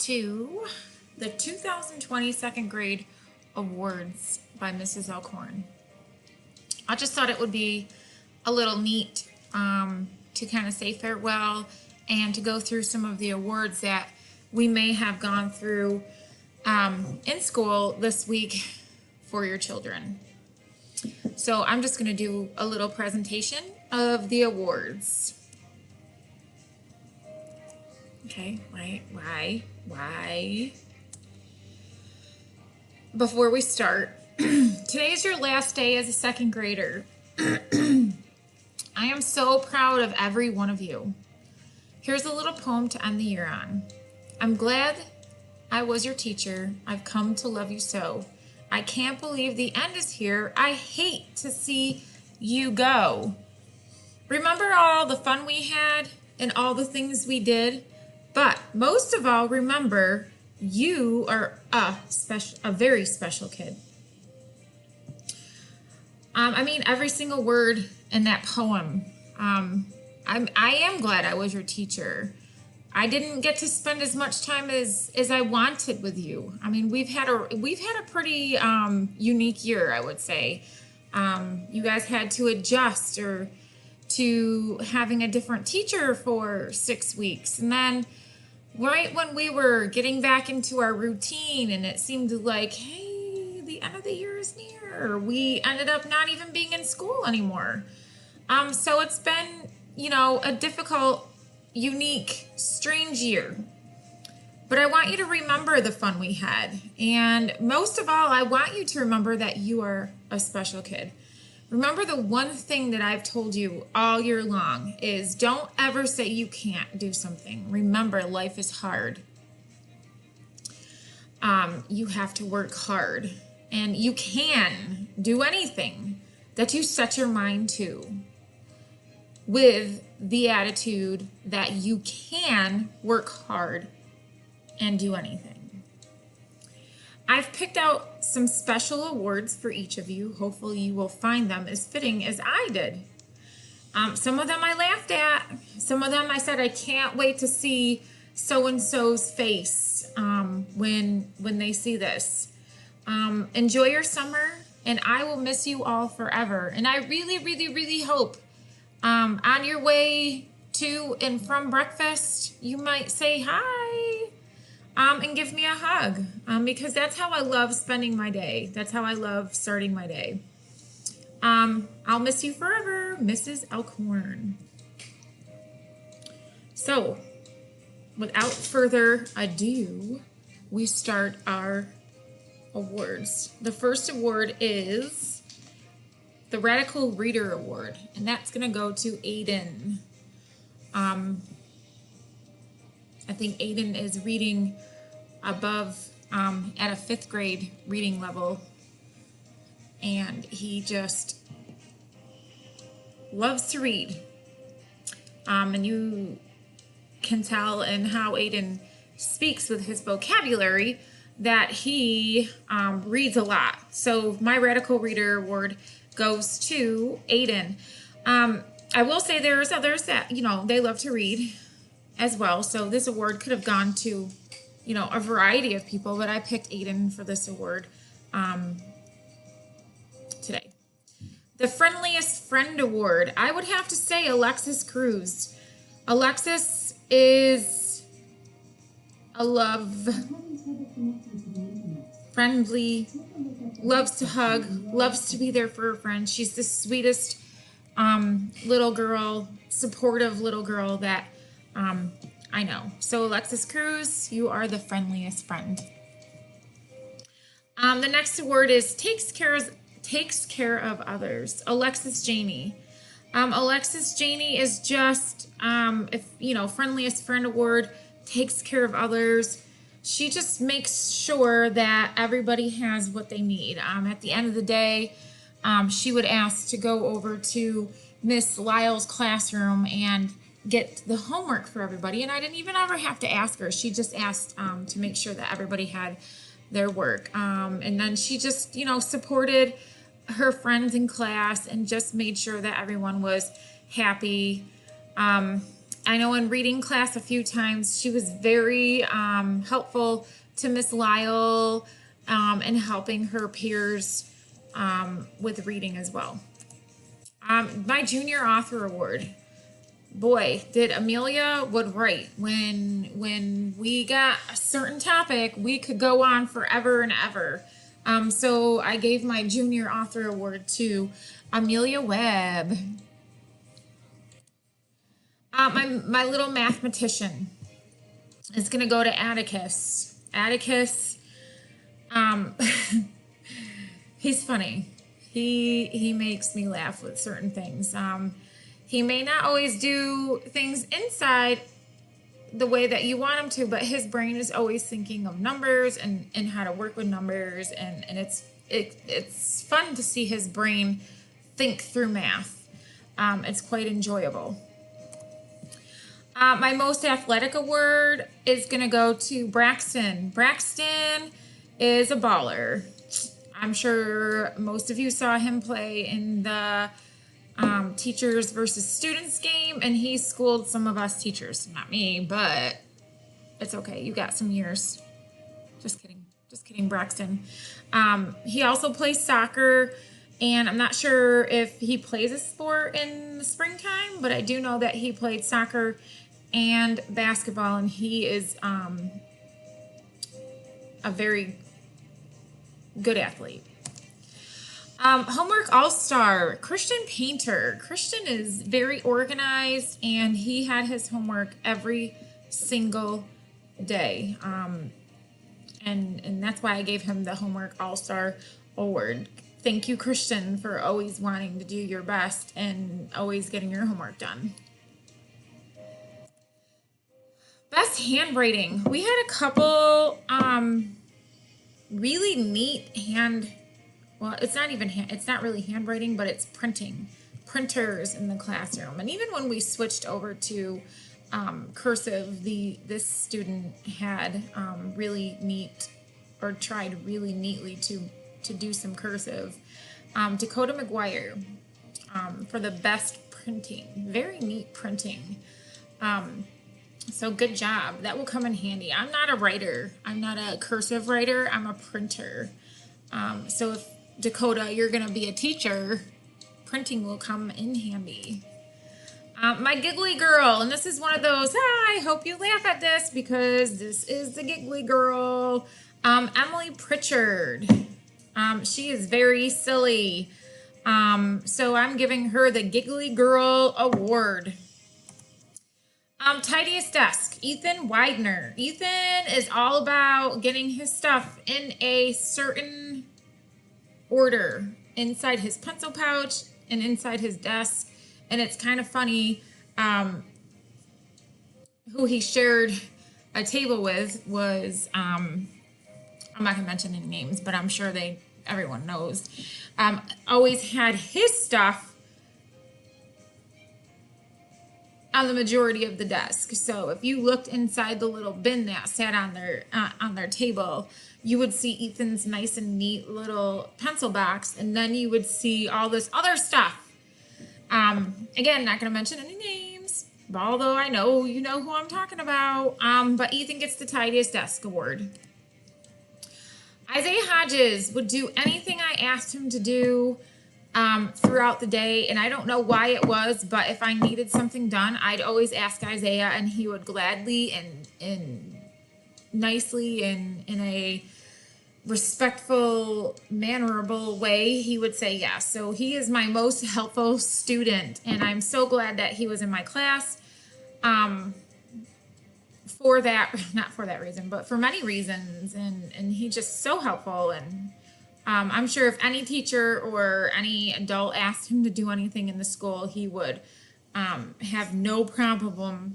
to the 2020 second grade awards by Mrs. Elkhorn. I just thought it would be a little neat to kind of say farewell and to go through some of the awards that we may have gone through in school this week for your children. So I'm just going to do a little presentation of the awards. Okay, why? Before we start, today is your last day as a second grader. I am so proud of every one of you. Here's a little poem to end the year on. I'm glad I was your teacher. I've come to love you so. I can't believe the end is here. I hate to see you go. Remember all the fun we had and all the things we did? But most of all, remember you are a very special kid. Every single word in that poem. I am glad I was your teacher. I didn't get to spend as much time as I wanted with you. I mean, we've had a pretty unique year, I would say. You guys had to adjust or to having a different teacher for 6 weeks, and then right when we were getting back into our routine and it seemed like, hey, the end of the year is near, we ended up not even being in school anymore. So it's been, a difficult, unique, strange year. But I want you to remember the fun we had. And most of all, I want you to remember that you are a special kid. Remember the one thing that I've told you all year long is don't ever say you can't do something. Remember, life is hard. You have to work hard. And you can do anything that you set your mind to with the attitude that you can work hard and do anything. I've picked out some special awards for each of you. Hopefully you will find them as fitting as I did. Some of them I laughed at. Some of them I said, I can't wait to see so-and-so's face when they see this. Enjoy your summer, and I will miss you all forever. And I really, really, really hope on your way to and from breakfast, you might say hi. And give me a hug, because that's how I love spending my day. That's how I love starting my day. I'll miss you forever, Mrs. Elkhorn. So, without further ado, we start our awards. The first award is the Radical Reader Award, and that's going to go to Aiden. I think Aiden is reading above at a 5th grade reading level, and he just loves to read. And you can tell in how Aiden speaks with his vocabulary that he reads a lot. So my Radical Reader Award goes to Aiden. I will say there's others that, they love to read as well. So this award could have gone to, a variety of people, but I picked Aiden for this award today. The Friendliest Friend Award, I would have to say Alexis Cruz. Alexis is friendly, loves to hug, loves to be there for her friends. She's the sweetest little girl, supportive little girl that I know. So Alexis Cruz, you are the friendliest friend. The next award is takes care of others. Alexis Janey. Alexis Janey is just friendliest friend award, takes care of others. She just makes sure that everybody has what they need. At the end of the day, she would ask to go over to Miss Lyle's classroom and get the homework for everybody, and I didn't even ever have to ask her. She just asked to make sure that everybody had their work, and then she just supported her friends in class and just made sure that everyone was happy. I know in reading class a few times, she was very helpful to Miss Lyle and helping her peers with reading as well. My junior author award. Boy, did Amelia would write. When we got a certain topic, we could go on forever and ever. So I gave my junior author award to Amelia Webb. My little mathematician is gonna go to Atticus. Atticus, he's funny. He makes me laugh with certain things. He may not always do things inside the way that you want him to, but his brain is always thinking of numbers and how to work with numbers, and it's fun to see his brain think through math. It's quite enjoyable. My most athletic award is going to go to Braxton. Braxton is a baller. I'm sure most of you saw him play in the teachers versus students game, and he schooled some of us teachers. Not me, but it's okay. You got some years. Just kidding, Braxton. He also plays soccer, and I'm not sure if he plays a sport in the springtime, but I do know that he played soccer and basketball, and he is a very good athlete. Homework all-star, Christian Painter. Christian is very organized, and he had his homework every single day. And that's why I gave him the Homework All-Star Award. Thank you, Christian, for always wanting to do your best and always getting your homework done. Best handwriting. We had a couple really neat well, it's not really handwriting, but it's printers in the classroom. And even when we switched over to cursive, this student had really neat, or tried really neatly to do some cursive. Dakota McGuire for the best printing. Very neat printing. So good job. That will come in handy. I'm not a writer. I'm not a cursive writer. I'm a printer. So if Dakota, you're going to be a teacher, printing will come in handy. My giggly girl, and this is one of those, I hope you laugh at this because this is the giggly girl. Emily Pritchard. She is very silly. So I'm giving her the Giggly Girl Award. Tidiest desk, Ethan Widener. Ethan is all about getting his stuff in a certain order inside his pencil pouch and inside his desk. And it's kind of funny, who he shared a table with was, I'm not gonna mention any names, but I'm sure everyone knows, always had his stuff on the majority of the desk. So if you looked inside the little bin that sat on their table, you would see Ethan's nice and neat little pencil box, and then you would see all this other stuff. Again, not going to mention any names, although I know you know who I'm talking about. But Ethan gets the Tidiest Desk Award. Isaiah Hodges would do anything I asked him to do throughout the day, and I don't know why it was, but if I needed something done, I'd always ask Isaiah, and he would gladly and nicely and in a respectful, mannerable way, he would say yes. So he is my most helpful student, and I'm so glad that he was in my class for that, not for that reason, but for many reasons, and he's just so helpful. And I'm sure if any teacher or any adult asked him to do anything in the school, he would have no problem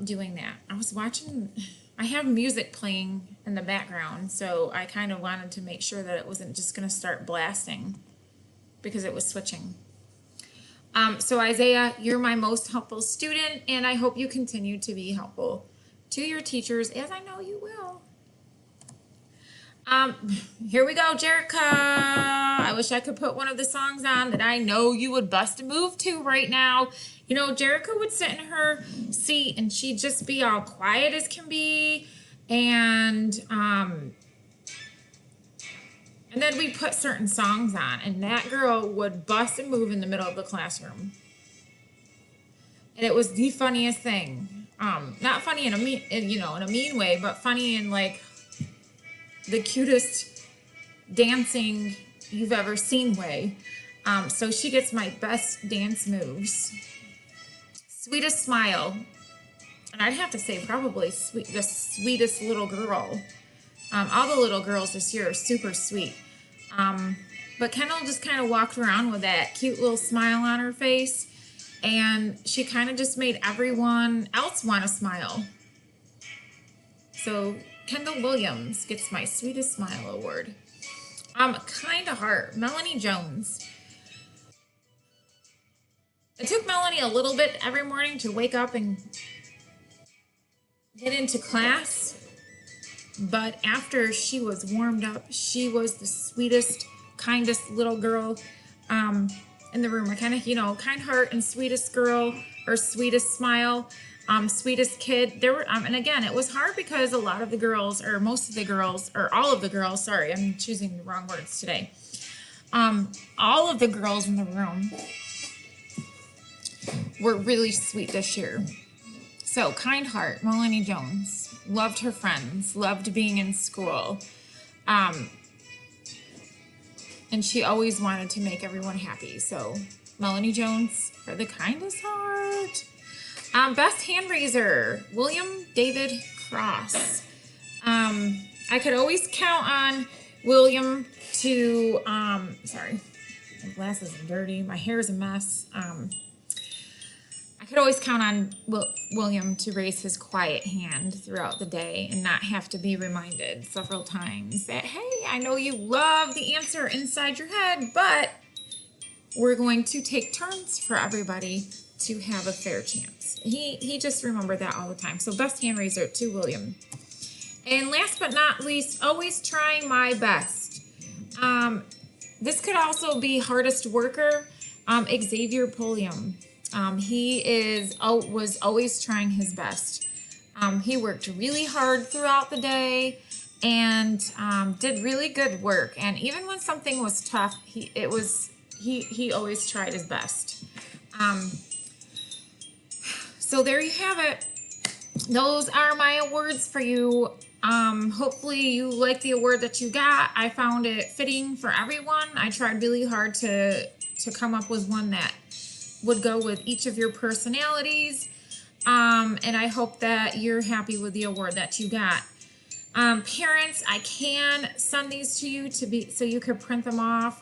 doing that. I have music playing in the background, so I kind of wanted to make sure that it wasn't just going to start blasting because it was switching. So Isaiah, you're my most helpful student, and I hope you continue to be helpful to your teachers, as I know you will. Um, Here we go, Jerica. I wish I could put one of the songs on that I know you would bust a move to right now. You know, Jerica would sit in her seat and she'd just be all quiet as can be. And then we put certain songs on, and that girl would bust and move in the middle of the classroom. And it was the funniest thing. Not funny in a mean, in a mean way, but funny in like the cutest dancing you've ever seen way. So she gets my best dance moves. Sweetest smile. And I'd have to say probably the sweetest little girl. All the little girls this year are super sweet. But Kendall just kind of walked around with that cute little smile on her face. And she kind of just made everyone else want to smile. So Kendall Williams gets my Sweetest Smile Award. Kind of heart, Melanie Jones. It took Melanie a little bit every morning to wake up and get into class. But after she was warmed up, she was the sweetest, kindest little girl in the room. I kind of, kind heart and sweetest girl or sweetest smile, sweetest kid. There were, and again, it was hard because a lot of the girls, or most of the girls, or all of the girls, sorry, I'm choosing the wrong words today. All of the girls in the room were really sweet this year. So, kind heart, Melanie Jones, loved her friends, loved being in school. And she always wanted to make everyone happy. So, Melanie Jones for the kindest heart. Best hand raiser, William David Cross. I could always count on William to, sorry, my glasses are dirty, my hair is a mess. I could always count on William to raise his quiet hand throughout the day and not have to be reminded several times that, hey, I know you love the answer inside your head, but we're going to take turns for everybody to have a fair chance. He just remembered that all the time. So best hand raiser to William. And last but not least, always trying my best. This could also be hardest worker, Xavier Pulliam. He was always trying his best. He worked really hard throughout the day and did really good work. And even when something was tough, he always tried his best. So there you have it. Those are my awards for you. Hopefully you like the award that you got. I found it fitting for everyone. I tried really hard to come up with one that would go with each of your personalities. And I hope that you're happy with the award that you got. Parents, I can send these to you so you could print them off.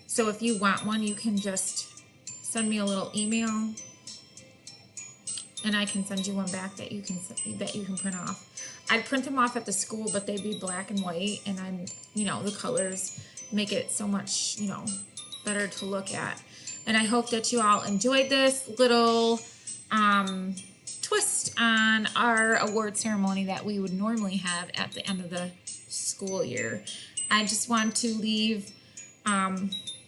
So if you want one, you can just send me a little email and I can send you one back that you can print off. I'd print them off at the school, but they'd be black and white, and the colors make it so much, better to look at. And I hope that you all enjoyed this little twist on our award ceremony that we would normally have at the end of the school year. I just want to leave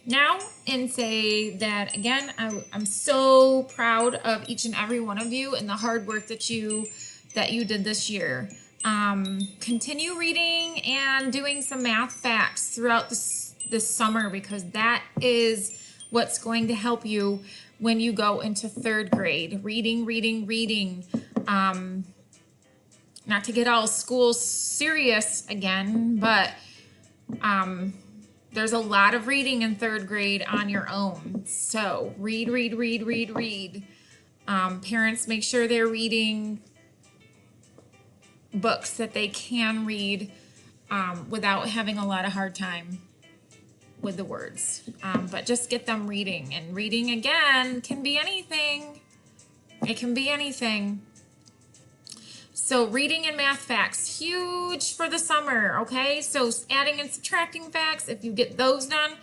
now and say that again, I'm so proud of each and every one of you and the hard work that you did this year. Continue reading and doing some math facts throughout this summer, because that is what's going to help you when you go into third grade. Reading. Not to get all school serious again, but there's a lot of reading in third grade on your own. So read. Parents, make sure they're reading books that they can read without having a lot of hard time with the words. But just get them reading. And reading, again, can be anything. It can be anything. So reading and math facts, huge for the summer, okay? So adding and subtracting facts, if you get those done,